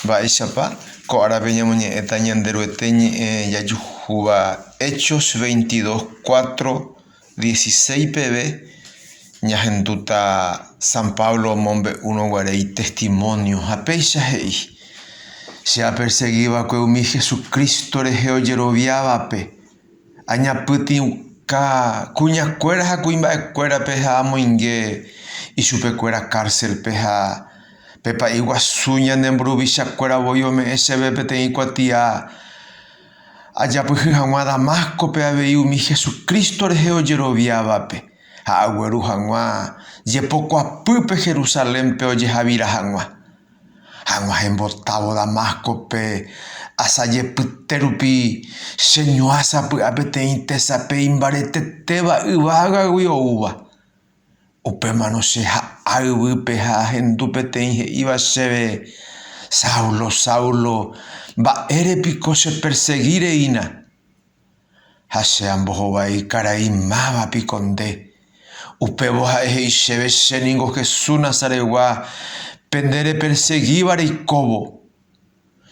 Mba'éichapa ko árape ñamoñe'ẽta ñanderuete jajuhúva Hechos 22:4-16 peve ñahendúta San Pablo omombe'úrõguarei testimonio ha péicha he'i che aperseguívakue umi Jesucristo rehe ojeroviávape añapytĩuka kuñakuéra ha kuimba'ekuérape ha amoinge ichupekuéra cárcelpe ha pepa iguasu ñanemburuvichakuéravoi ome'ẽ chéve peteĩ kuatia ajapyhy hag̃ua Damascope avei umi Jesucristo rehe ojeroviávape ha agueru hag̃ua jepokuapýpe Jerusalénpe ojehavira hag̃ua hembotávo Damascope asajepyte rupi cheñoasapy'a peteĩ tesape imbaretetéva yvágagui oúva. Upémarõ che ha'ã yvýpe ha ahendu peteĩ he'íva chéve: Saulo, Saulo, mba'érepiko cheperseguireína. Ha che ambohovái karai mávapiko nde. Upévo ha'e he'i chéve: chéniko Jesús Nazaregua, pende reperseguíva reikóvo.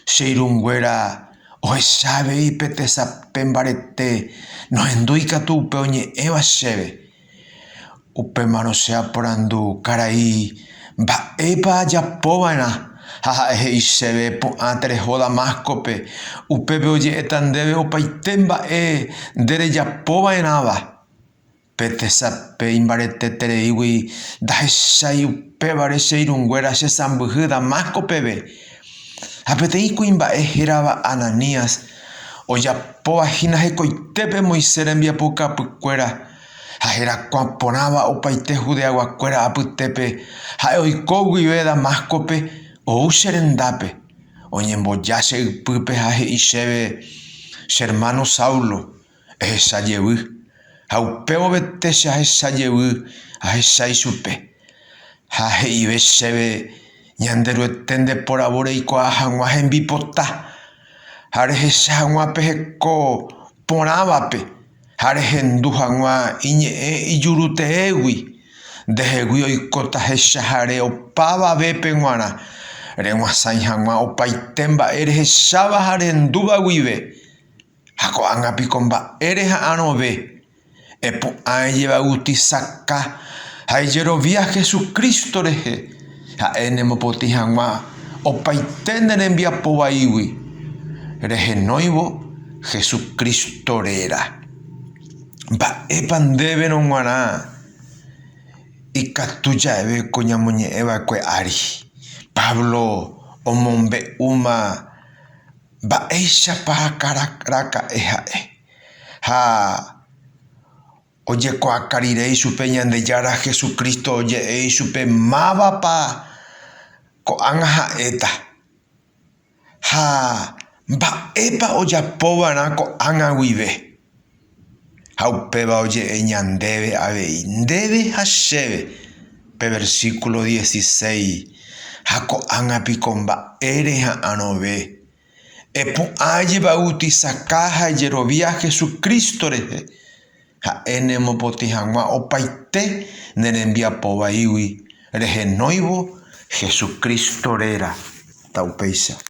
Che irũnguéra ohecháveii pe tesape mbarete nohendúi katu upe oñe'ẽva chéve. Upémarõ che aporandu karai mba'épa ajapova'erã ha ha'e he'i chéve pu'ã tereho Damascope upépe oje'éta ndéve opaite mba'e nderejapova'erãva. Pe tesape imbaretetereígui ndahechái upévare che irũnguéra chesãmbyhy Damasco peve. Ha peteĩ kuimba'e hérava Ananías ojapóvahína hekoitépe Moisés rembiapo ka'pykuéra ha herakuã porãva opaite Judeaguakuéra apytépe ha'e oiko guive Damascope ou che rendápe oñemboja che ypýpe ha he'i chéve: che hermano Saulo, ehechajevy. Ha upévovete che ahechajevy ahechái chupe. Ha he'ive chéve: ñanderuete ndeporavo reikuaa hag̃ua hembipota ha rehecha hag̃uápe heko porãvape ha rehendu hag̃ua iñe'ẽ ijuruteégui. Ndehegui oiko tahechahare opáva vépe g̃uarã reg̃uasãi hag̃ua opaite mba'e rehecháva ha rehendúva guive. Ha ko'ág̃apiko mba'e reha'ãrõve. Epu'ã ejevagutisaka ha ejerovia Jesucristo rehe. Ha'e nemopotĩ hag̃ua opaite nerembiapovaígui rehenóivo Jesucristo réra. Mba'épa ndéve rog̃uarã ikatu jaéve ko ñamoñe'ẽva'ekue ári. Pablo omombe'úma mba'éichapa akaraka'e ha'e ha ojekuaakarirei chupe Ñandejára Jesucristo oje'éi chupe mávapa ko'ág̃a ha'éta. Ha mba'épa ojapova'erã ko'ág̃a guive. Ha upéva oje'e ñandéve avei ndéve ha chéve pe versículo 16 ha ko'ág̃apiko mba'e reha'ãrõve. Epu'ã ejevagutisaka ha ejerovia Jesucristo rehe. Ha'e nemopotĩ hag̃ua opaite nerembiapovaígui rehenóivo Jesucristo réra. Taupéicha.